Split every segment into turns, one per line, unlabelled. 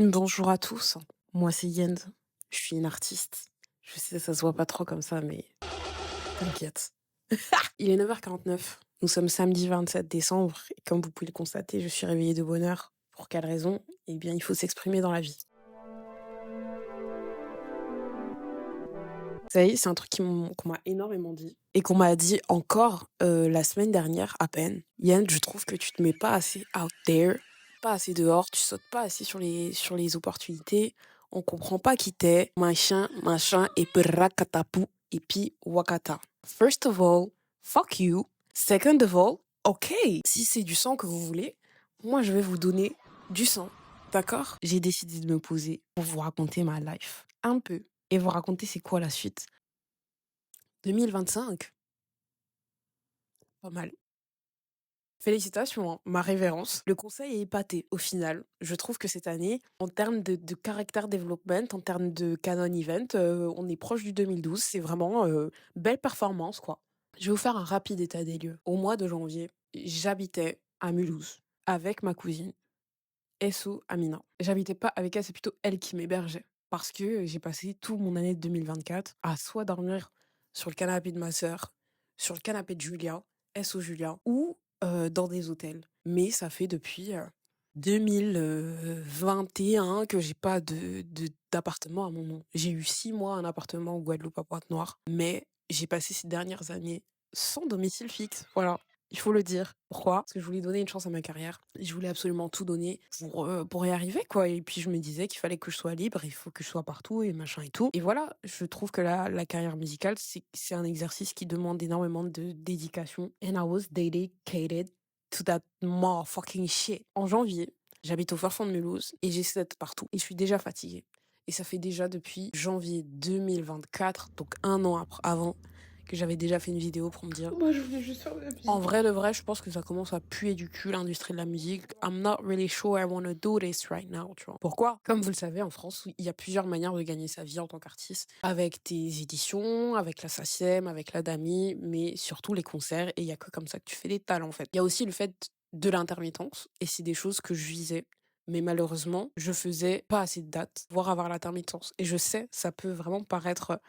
Bonjour à tous, moi c'est Yend, je suis une artiste. Je sais, ça se voit pas trop comme ça, mais t'inquiète. Il est 9h49, nous sommes samedi 27 décembre, et comme vous pouvez le constater, je suis réveillée de bonne heure. Pour quelle raison? Eh bien, il faut s'exprimer dans la vie. Vous savez, c'est un truc qu'on m'a énormément dit, et qu'on m'a dit encore la semaine dernière à peine. Yend, je trouve que tu te mets pas assez out there, pas assez dehors, tu sautes pas assez sur les opportunités, on comprend pas qui t'es, machin, et rakatapu, et puis wakata. First of all, fuck you. Second of all, ok, si c'est du sang que vous voulez, moi je vais vous donner du sang, d'accord? J'ai décidé de me poser pour vous raconter ma life, un peu, et vous raconter c'est quoi la suite. 2025, pas mal. Félicitations, hein, ma révérence. Le conseil est épaté au final. Je trouve que cette année, en termes de character development, en termes de canon event, on est proche du 2012. C'est vraiment belle performance, quoi. Je vais vous faire un rapide état des lieux. Au mois de janvier, j'habitais à Mulhouse avec ma cousine, Esso Amina. J'habitais pas avec elle, c'est plutôt elle qui m'hébergeait. Parce que j'ai passé tout mon année de 2024 à soit dormir sur le canapé de ma sœur, sur le canapé de Julia, Esso Julia, ou dans des hôtels. Mais ça fait depuis 2021 que j'ai pas d'appartement à mon nom. J'ai eu 6 mois un appartement en Guadeloupe à Pointe-Noire, mais j'ai passé ces dernières années sans domicile fixe. Voilà. Il faut le dire. Pourquoi? Parce que je voulais donner une chance à ma carrière. Je voulais absolument tout donner pour y arriver, quoi. Et puis je me disais qu'il fallait que je sois libre, il faut que je sois partout et machin et tout. Et voilà, je trouve que la carrière musicale, c'est un exercice qui demande énormément de dédication. And I was dedicated to that motherfucking shit. En janvier, j'habite au fin fond de Mulhouse et j'essaie d'être partout. Et je suis déjà fatiguée. Et ça fait déjà depuis janvier 2024, donc un an avant, que j'avais déjà fait une vidéo pour me dire
Moi, je voulais juste faire de la musique.
en vrai de vrai, je pense que ça commence à puer du cul l'industrie de la musique. I'm not really sure I want to do this right now, tu vois. Pourquoi? Comme vous le savez, en France, il y a plusieurs manières de gagner sa vie en tant qu'artiste. Avec tes éditions, avec la SACEM, avec la DAMI, mais surtout les concerts. Et il y a que comme ça que tu fais des talents, en fait. Il y a aussi le fait de l'intermittence, et c'est des choses que je visais. Mais malheureusement, je faisais pas assez de dates, voire avoir l'intermittence. Et je sais, ça peut vraiment paraître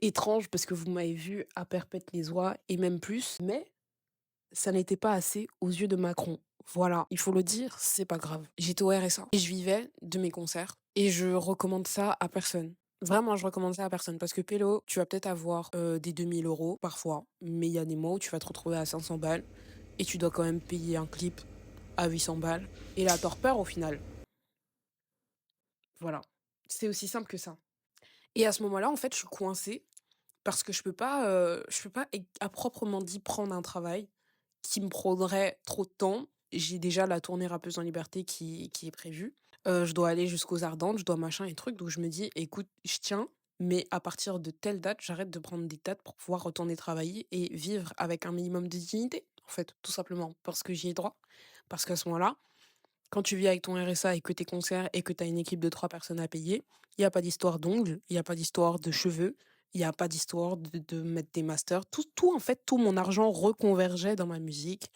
étrange parce que vous m'avez vu à Perpète-les-Oies et même plus, mais ça n'était pas assez aux yeux de Macron. Voilà, il faut le dire, c'est pas grave. J'étais au RSA et je vivais de mes concerts et je recommande ça à personne. Vraiment, je recommande ça à personne parce que Pélo, tu vas peut-être avoir des 2000 € parfois, mais il y a des mois où tu vas te retrouver à 500 balles et tu dois quand même payer un clip à 800 balles et la torpeur au final. Voilà, c'est aussi simple que ça. Et à ce moment-là, en fait, je suis coincée parce que je peux pas à proprement dit prendre un travail qui me prendrait trop de temps. J'ai déjà la tournée Rappeuse en liberté qui est prévue. Je dois aller jusqu'aux Ardentes, je dois machin et trucs. Donc je me dis, écoute, je tiens, mais à partir de telle date, j'arrête de prendre des dates pour pouvoir retourner travailler et vivre avec un minimum de dignité, en fait, tout simplement, parce que j'y ai droit. Parce qu'à ce moment-là, quand tu vis avec ton RSA et que tes concerts et que tu as une équipe de 3 personnes à payer, il n'y a pas d'histoire d'ongles, il n'y a pas d'histoire de cheveux, il n'y a pas d'histoire de mettre des masters. En fait, tout mon argent reconvergeait dans ma musique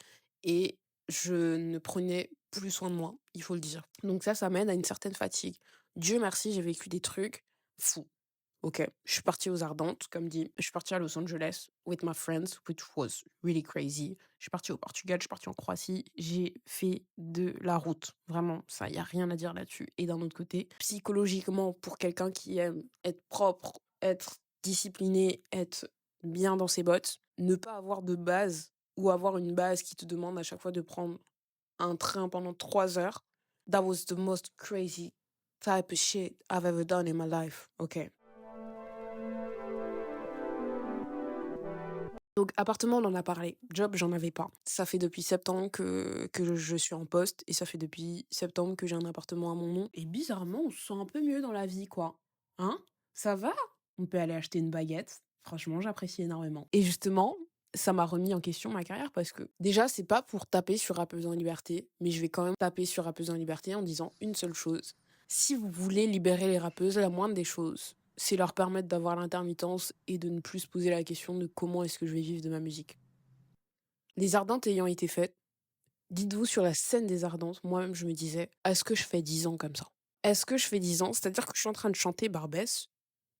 et je ne prenais plus soin de moi, il faut le dire. Donc ça mène à une certaine fatigue. Dieu merci, j'ai vécu des trucs fous. Ok, je suis partie aux Ardentes, comme dit. Je suis partie à Los Angeles with my friends, which was really crazy. Je suis partie au Portugal, je suis partie en Croatie. J'ai fait de la route. Vraiment, ça, il n'y a rien à dire là-dessus. Et d'un autre côté, psychologiquement, pour quelqu'un qui aime être propre, être discipliné, être bien dans ses bottes, ne pas avoir de base ou avoir une base qui te demande à chaque fois de prendre un train pendant 3 heures, that was the most crazy type of shit I've ever done in my life. Ok. Donc appartement, on en a parlé. Job, j'en avais pas. Ça fait depuis septembre que je suis en poste et ça fait depuis septembre que j'ai un appartement à mon nom. Et bizarrement, on se sent un peu mieux dans la vie, quoi. Hein? Ça va? On peut aller acheter une baguette. Franchement, j'apprécie énormément. Et justement, ça m'a remis en question ma carrière parce que déjà, c'est pas pour taper sur Rappeuse en liberté, mais je vais quand même taper sur Rappeuse en liberté en disant une seule chose. Si vous voulez libérer les rappeuses, la moindre des choses, c'est leur permettre d'avoir l'intermittence et de ne plus se poser la question de comment est-ce que je vais vivre de ma musique. Les Ardentes ayant été faites, dites-vous sur la scène des Ardentes, moi-même je me disais, est-ce que je fais 10 ans comme ça? Est-ce que je fais 10 ans? C'est-à-dire que je suis en train de chanter Barbès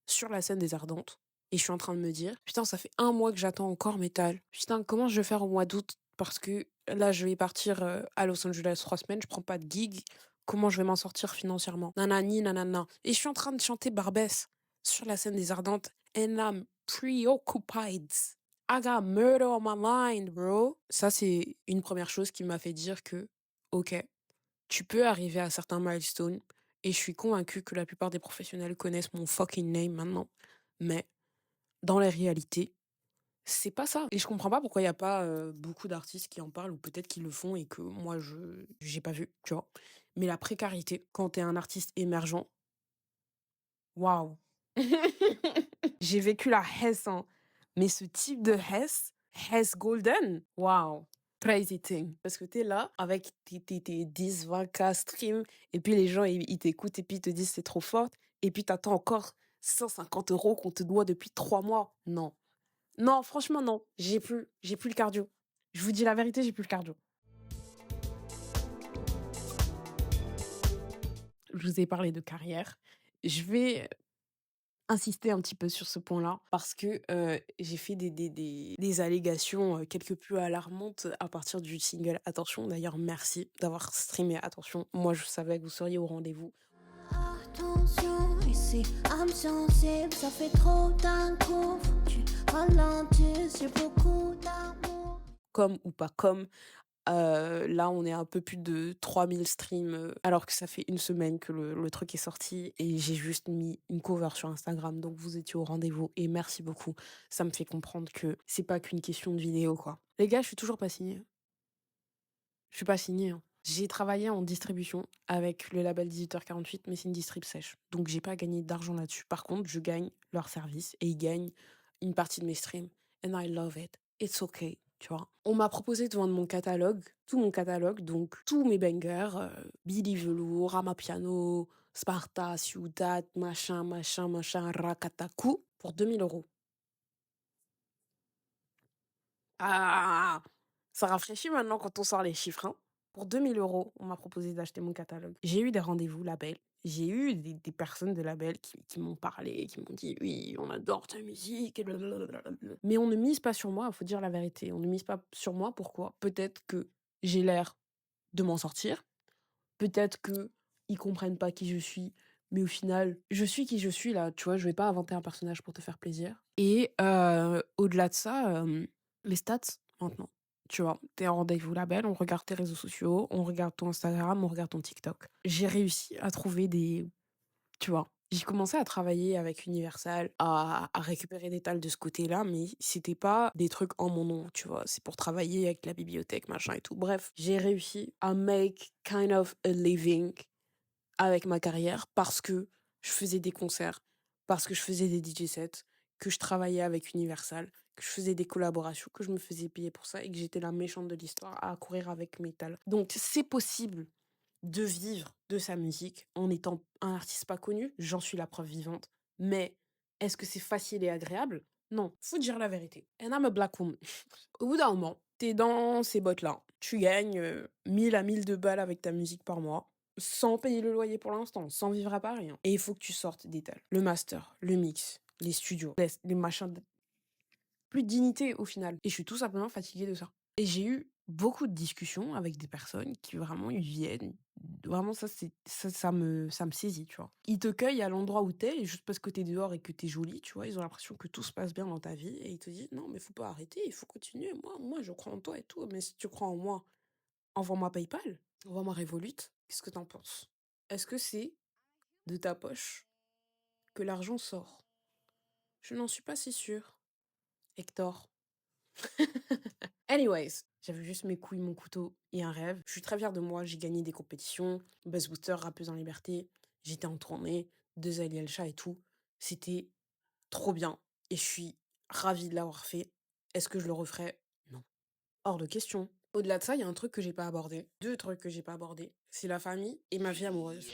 sur la scène des Ardentes et je suis en train de me dire: «Putain, ça fait un mois que j'attends encore Metal. Putain, comment je vais faire au mois d'août? Parce que là, je vais partir, à Los Angeles 3 semaines, je prends pas de gig. Comment je vais m'en sortir financièrement? Nanani nanana» et je suis en train de chanter Barbès sur la scène des Ardentes and I'm preoccupied. I got murder on my mind, bro. Ça, c'est une première chose qui m'a fait dire que: «OK, tu peux arriver à certains milestones» et je suis convaincue que la plupart des professionnels connaissent mon fucking name maintenant. Mais dans la réalité, c'est pas ça et je comprends pas pourquoi il y a pas, beaucoup d'artistes qui en parlent ou peut-être qu'ils le font et que moi je j'ai pas vu, tu vois? Mais la précarité quand tu es un artiste émergent, waouh! J'ai vécu la Hess, hein, mais ce type de Hess, Hess Golden, waouh! Crazy thing. Parce que tu es là avec tes 10-20K streams et puis les gens ils t'écoutent et puis ils te disent: «C'est trop fort» et puis tu attends encore 150 € qu'on te doit depuis 3 mois. Non. Non, franchement non, j'ai plus le cardio. Je vous dis la vérité, j'ai plus le cardio. Je vous ai parlé de carrière. Je vais insister un petit peu sur ce point-là parce que, j'ai fait des allégations, quelque peu alarmantes à partir du single «Attention». D'ailleurs merci d'avoir streamé «Attention». Moi je savais que vous seriez au rendez-vous.
Attention, ici, âme sensible, ça fait trop d'un coup. Faut que tu ralentisses, j'ai beaucoup d'amour.
Comme ou pas comme, là, on est à un peu plus de 3 000 streams, alors que ça fait une semaine que le truc est sorti et j'ai juste mis une cover sur Instagram, donc vous étiez au rendez-vous et merci beaucoup. Ça me fait comprendre que c'est pas qu'une question de vidéo, quoi. Les gars, je suis toujours pas signée. Je suis pas signée, hein. J'ai travaillé en distribution avec le label 18h48, mais c'est une distrib sèche, donc j'ai pas gagné d'argent là-dessus. Par contre, je gagne leur service et ils gagnent une partie de mes streams and I love it. It's okay, tu vois? On m'a proposé de vendre mon catalogue, tout mon catalogue, donc tous mes bangers, Billy Velour, Amapiano, Sparta, Ciudad, machin, machin, machin, Rakataku, pour 2 000 €. Ah! Ça rafraîchit maintenant quand on sort les chiffres, hein. Pour 2 000 €, on m'a proposé d'acheter mon catalogue. J'ai eu des rendez-vous labels, j'ai eu des personnes de labels qui m'ont parlé, qui m'ont dit: «Oui, on adore ta musique et blablabla». Mais on ne mise pas sur moi, il faut dire la vérité. On ne mise pas sur moi, pourquoi? Peut-être que j'ai l'air de m'en sortir, peut-être qu'ils comprennent pas qui je suis, mais au final, je suis qui je suis là, tu vois? Je vais pas inventer un personnage pour te faire plaisir et au-delà de ça, les stats maintenant, tu vois? Tu es en rendez-vous label, on regarde tes réseaux sociaux, on regarde ton Instagram, on regarde ton TikTok. J'ai réussi à trouver des tu vois? J'ai commencé à travailler avec Universal, à récupérer des tals de ce côté-là, mais c'était pas des trucs en mon nom, tu vois? C'est pour travailler avec la bibliothèque, machin et tout. Bref, j'ai réussi à make kind of a living avec ma carrière parce que je faisais des concerts, parce que je faisais des DJ sets, que je travaillais avec Universal, que je faisais des collaborations, que je me faisais payer pour ça et que j'étais la méchante de l'histoire à courir avec Metal. Donc c'est possible de vivre de sa musique en étant un artiste pas connu, j'en suis la preuve vivante. Mais est-ce que c'est facile et agréable? Non, faut dire la vérité. And I'm a black woman. Au bout d'un moment, t'es dans ces bottes-là. Tu gagnes 1000 à 1002 balles avec ta musique par mois, sans payer le loyer pour l'instant, sans vivre à Paris, hein. Et il faut que tu sortes des tels. Le master, le mix, les studios, les machins. Plus de dignité au final. Et je suis tout simplement fatiguée de ça. Et j'ai eu beaucoup de discussions avec des personnes qui vraiment ils viennent. Vraiment, ça me saisit, tu vois. Ils te cueillent à l'endroit où t'es, et juste parce que t'es dehors et que t'es jolie, tu vois. Ils ont l'impression que tout se passe bien dans ta vie et ils te disent non, mais faut pas arrêter, il faut continuer. Moi, je crois en toi et tout. Mais si tu crois en moi, envoie-moi PayPal, envoie-moi Revolut. Qu'est-ce que t'en penses? Est-ce que c'est de ta poche que l'argent sort? Je n'en suis pas si sûre. Hector. Anyways, j'avais juste mes couilles, mon couteau et un rêve. Je suis très fière de moi, j'ai gagné des compétitions, Buzz Booster, Rappeuse en liberté, j'étais en tournée, 2 Ali El Chat et tout. C'était trop bien et je suis ravie de l'avoir fait. Est-ce que je le referais? Non. Hors de question. Au-delà de ça, il y a un truc que j'ai pas abordé. 2 trucs que j'ai pas abordés. C'est la famille et ma vie amoureuse.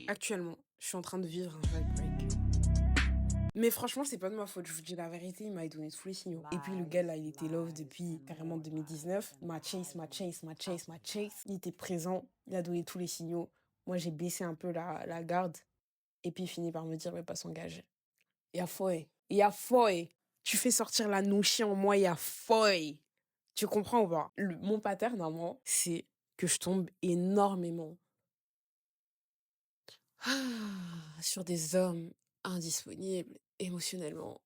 Actuellement, je suis en train de vivre un heartbreak. Mais franchement, c'est pas de ma faute, je vous dis la vérité, il m'avait donné tous les signaux. Et puis le gars là, il était love depuis carrément 2019. Il m'a chase. Il était présent, il a donné tous les signaux. Moi, j'ai baissé un peu la garde. Et puis il finit par me dire, mais pas s'engager. Il y a foy. Tu fais sortir la nouchi en moi, il y a foy. Tu comprends ou pas? Mon pattern à moi, c'est que je tombe énormément sur des hommes indisponibles émotionnellement.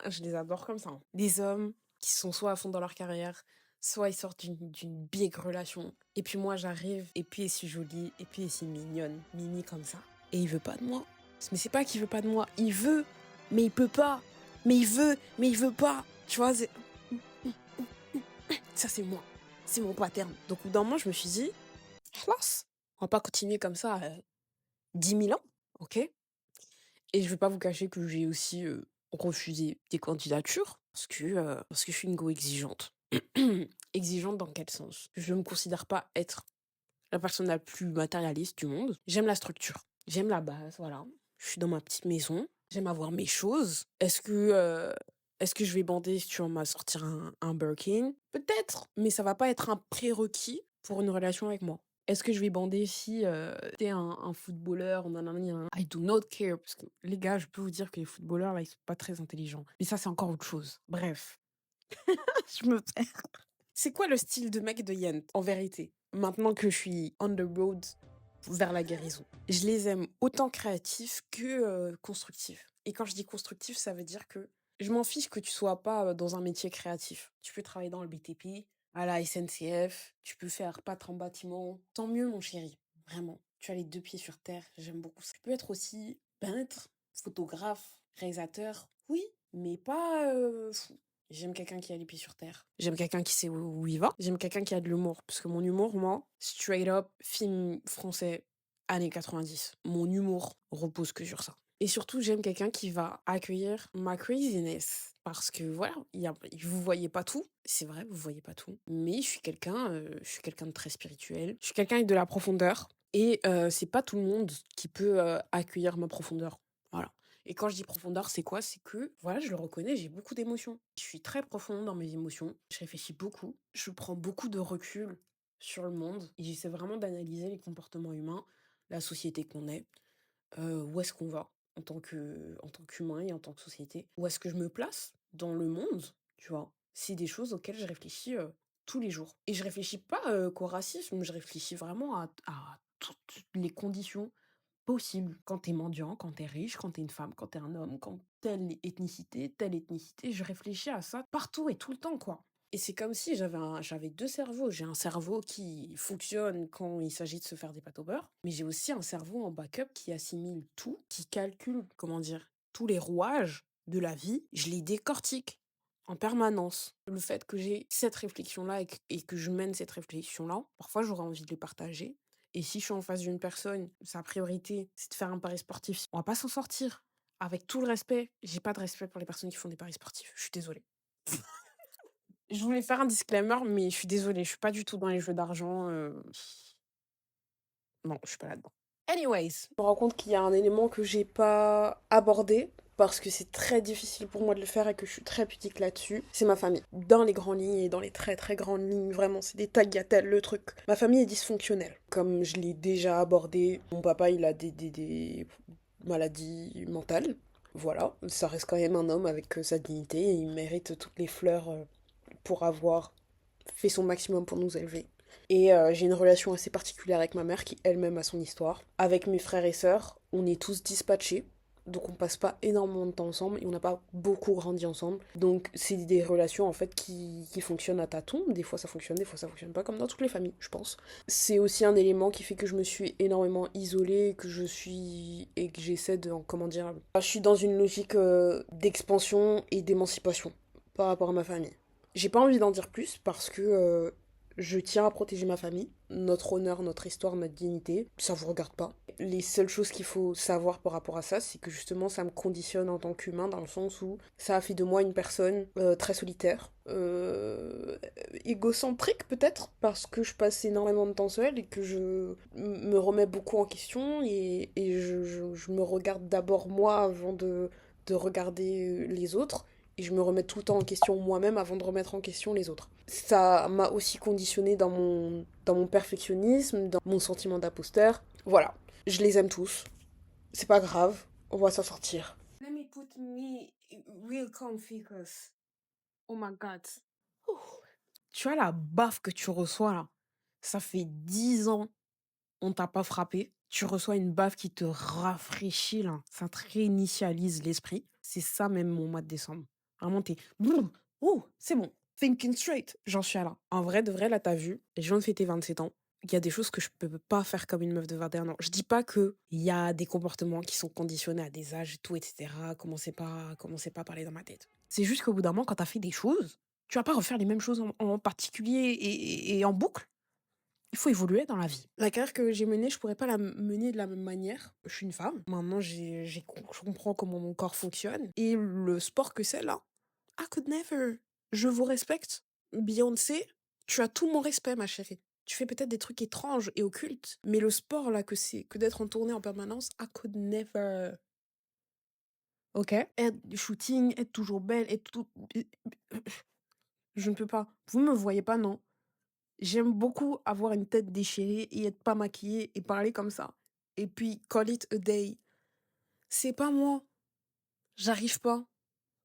Je les adore comme ça, hein. Des hommes qui sont soit à fond dans leur carrière, soit ils sortent d'une big relation. Et puis moi, j'arrive, et puis elle est si jolie, et puis elle est si mignonne, mimi comme ça. Et il veut pas de moi. Mais c'est pas qu'il veut pas de moi. Il veut, mais il peut pas. Mais il veut, mais il veut pas. Tu vois, ça c'est moi. C'est mon pattern. Donc au bout d'un moment, je me suis dit, classe. On va pas continuer comme ça 10 000 ans, ok? Et je vais pas vous cacher que j'ai aussi refusé des candidatures parce que je suis une go exigeante. Exigeante dans quel sens? Je me considère pas être la personne la plus matérialiste du monde. J'aime la structure. J'aime la base, voilà. Je suis dans ma petite maison. J'aime avoir mes choses. Est-ce que je vais bander si tu vas me sortir un Birkin? Peut-être, mais ça va pas être un prérequis pour une relation avec moi. Est-ce que je vais bander si t'es un footballeur, nanana, I do not care. Parce que les gars, je peux vous dire que les footballeurs, là, ils sont pas très intelligents. Mais ça, c'est encore autre chose. Bref, je me perds. C'est quoi le style de mec de Yent, en vérité? Maintenant que je suis on the road vers la guérison. Je les aime autant créatifs que constructifs. Et quand je dis constructif, ça veut dire que je m'en fiche que tu sois pas dans un métier créatif. Tu peux travailler dans le BTP, à la SNCF, tu peux faire pâtre en bâtiment. Tant mieux, mon chéri. Vraiment. Tu as les deux pieds sur terre. J'aime beaucoup ça. Tu peux être aussi peintre, photographe, réalisateur. Oui, mais pas fou. J'aime quelqu'un qui a les pieds sur terre. J'aime quelqu'un qui sait où il va. J'aime quelqu'un qui a de l'humour. Parce que mon humour, moi, straight up, film français, années 90. Mon humour repose que sur ça. Et surtout, j'aime quelqu'un qui va accueillir ma craziness. Parce que voilà, vous voyez pas tout. C'est vrai, vous voyez pas tout. Mais je suis quelqu'un de très spirituel. Je suis quelqu'un avec de la profondeur. Et c'est pas tout le monde qui peut accueillir ma profondeur. Voilà. Et quand je dis profondeur, c'est quoi? C'est que, voilà, je le reconnais, j'ai beaucoup d'émotions. Je suis très profonde dans mes émotions. Je réfléchis beaucoup. Je prends beaucoup de recul sur le monde. Et j'essaie vraiment d'analyser les comportements humains, la société qu'on est, où est-ce qu'on va en tant qu'humain et en tant que société. Où est-ce que je me place dans le monde, tu vois? C'est des choses auxquelles je réfléchis tous les jours. Et je réfléchis pas qu'au racisme, je réfléchis vraiment à toutes les conditions possible. Quand t'es mendiant, quand t'es riche, quand t'es une femme, quand t'es un homme, quand telle ethnicité, je réfléchis à ça partout et tout le temps, quoi. Et c'est comme si j'avais deux cerveaux. J'ai un cerveau qui fonctionne quand il s'agit de se faire des pâtes au beurre, mais j'ai aussi un cerveau en backup qui assimile tout, qui calcule, comment dire, tous les rouages de la vie. Je les décortique en permanence. Le fait que j'ai cette réflexion-là et que je mène cette réflexion-là, parfois j'aurais envie de les partager. Et si je suis en face d'une personne, sa priorité, c'est de faire un pari sportif, on va pas s'en sortir. Avec tout le respect, j'ai pas de respect pour les personnes qui font des paris sportifs. Je suis désolée. Je voulais faire un disclaimer, mais je suis désolée, je suis pas du tout dans les jeux d'argent. Non, je suis pas là-dedans. Anyways, je me rends compte qu'il y a un élément que j'ai pas abordé parce que c'est très difficile pour moi de le faire et que je suis très pudique là-dessus. C'est ma famille. Dans les grandes lignes et dans les très très grandes lignes, vraiment, c'est des tagliatelles le truc. Ma famille est dysfonctionnelle. Comme je l'ai déjà abordé, mon papa il a des maladies mentales. Voilà, ça reste quand même un homme avec sa dignité et il mérite toutes les fleurs pour avoir fait son maximum pour nous élever. Et j'ai une relation assez particulière avec ma mère qui elle-même a son histoire. Avec mes frères et sœurs, on est tous dispatchés. Donc on passe pas énormément de temps ensemble et on n'a pas beaucoup grandi ensemble. Donc c'est des relations en fait qui fonctionnent à tâtons. Des fois ça fonctionne pas, comme dans toutes les familles, je pense. C'est aussi un élément qui fait que je me suis énormément isolée, que j'essaie de, comment dire, je suis dans une logique d'expansion et d'émancipation par rapport à ma famille. J'ai pas envie d'en dire plus parce que je tiens à protéger ma famille, notre honneur, notre histoire, notre dignité. Ça vous regarde pas. Les seules choses qu'il faut savoir par rapport à ça, c'est que justement, ça me conditionne en tant qu'humain, dans le sens où ça a fait de moi une personne très solitaire, égocentrique peut-être, parce que je passe énormément de temps seule et que me remets beaucoup en question et je me regarde d'abord moi avant de regarder les autres. Et je me remets tout le temps en question moi-même avant de remettre en question les autres. Ça m'a aussi conditionné dans mon perfectionnisme, dans mon sentiment d'imposteur. Voilà, je les aime tous. C'est pas grave, on va s'en sortir. Let me put me real comfy, cause oh my god. Ouh. Tu vois la baffe que tu reçois là, ça fait 10 ans, on t'a pas frappé. Tu reçois une baffe qui te rafraîchit là, ça te réinitialise l'esprit. C'est ça même mon mois de décembre. Vraiment, t'es. Boum. Oh, c'est bon. Thinking straight. J'en suis à là. En vrai, de vrai, là, t'as vu, je viens de fêter 27 ans. Il y a des choses que je peux pas faire comme une meuf de 21 ans. Je dis pas que il y a des comportements qui sont conditionnés à des âges et tout, etc. Commencez pas à parler dans ma tête. C'est juste qu'au bout d'un moment, quand t'as fait des choses, tu vas pas refaire les mêmes choses en particulier et en boucle. Il faut évoluer dans la vie. La carrière que j'ai menée, je pourrais pas la mener de la même manière. Je suis une femme. Maintenant, je comprends comment mon corps fonctionne. Et le sport que c'est là, I could never. Je vous respecte. Beyoncé, tu as tout mon respect, ma chérie. Tu fais peut-être des trucs étranges et occultes, mais le sport là que c'est, que d'être en tournée en permanence, I could never. Ok? Être shooting, être toujours belle, être tout. Je ne peux pas. Vous me voyez pas, non? J'aime beaucoup avoir une tête déchirée et être pas maquillée et parler comme ça. Et puis, call it a day. C'est pas moi. J'arrive pas.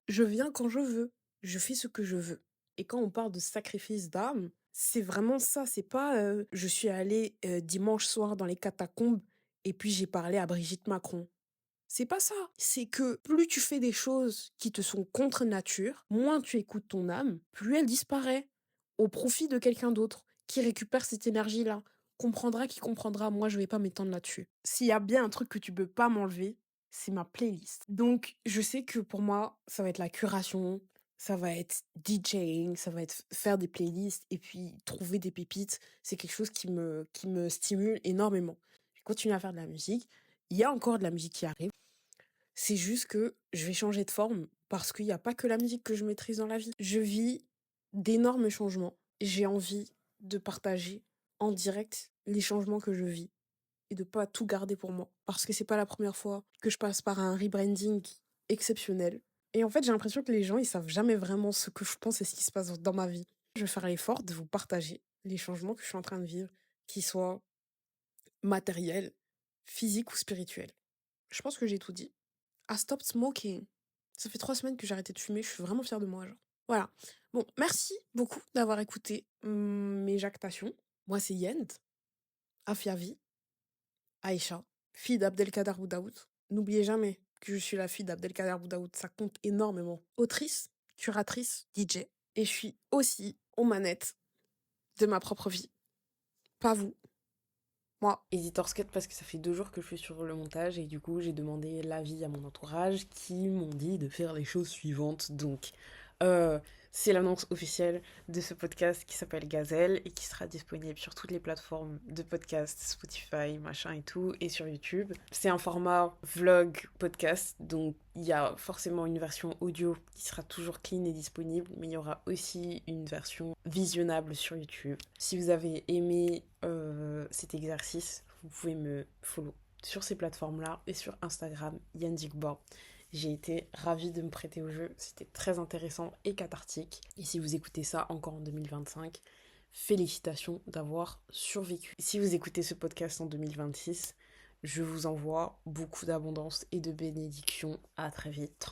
Je viens quand je veux. Je fais ce que je veux. Et quand on parle de sacrifice d'âme, c'est vraiment ça. C'est pas je suis allée dimanche soir dans les catacombes et puis j'ai parlé à Brigitte Macron. C'est pas ça. C'est que plus tu fais des choses qui te sont contre nature, moins tu écoutes ton âme, plus elle disparaît au profit de quelqu'un d'autre qui récupère cette énergie-là. Comprendra qui comprendra, moi je vais pas m'étendre là-dessus. S'il y a bien un truc que tu peux pas m'enlever, c'est ma playlist. Donc je sais que pour moi, ça va être la curation, ça va être DJing, ça va être faire des playlists et puis trouver des pépites. C'est quelque chose qui me stimule énormément. Je continue à faire de la musique. Il y a encore de la musique qui arrive. C'est juste que je vais changer de forme parce qu'il n'y a pas que la musique que je maîtrise dans la vie. Je vis d'énormes changements. J'ai envie de partager en direct les changements que je vis et de pas tout garder pour moi. Parce que c'est pas la première fois que je passe par un rebranding exceptionnel. Et en fait, j'ai l'impression que les gens, ils savent jamais vraiment ce que je pense et ce qui se passe dans ma vie. Je vais faire l'effort de vous partager les changements que je suis en train de vivre, qu'ils soient matériels, physiques ou spirituels. Je pense que j'ai tout dit. I stopped smoking. Ça fait 3 semaines que j'ai arrêté de fumer, je suis vraiment fière de moi, genre. Voilà. Bon, merci beaucoup d'avoir écouté mes jactations. Moi, c'est Yend, Afiavi, Aïcha, fille d'Abdelkader Boudaoud. N'oubliez jamais que je suis la fille d'Abdelkader Boudaoud, ça compte énormément. Autrice, curatrice, DJ. Et je suis aussi aux manettes de ma propre vie. Pas vous. Moi, éditeur skate parce que ça fait 2 jours que je suis sur le montage et du coup j'ai demandé l'avis à mon entourage qui m'ont dit de faire les choses suivantes. Donc c'est l'annonce officielle de ce podcast qui s'appelle Gazelle et qui sera disponible sur toutes les plateformes de podcast, Spotify, machin et tout, et sur YouTube. C'est un format vlog podcast, donc il y a forcément une version audio qui sera toujours clean et disponible, mais il y aura aussi une version visionnable sur YouTube. Si vous avez aimé cet exercice, vous pouvez me follow sur ces plateformes-là et sur Instagram, Yandigba. J'ai été ravie de me prêter au jeu, c'était très intéressant et cathartique. Et si vous écoutez ça encore en 2025, félicitations d'avoir survécu. Si vous écoutez ce podcast en 2026, je vous envoie beaucoup d'abondance et de bénédictions. À très vite.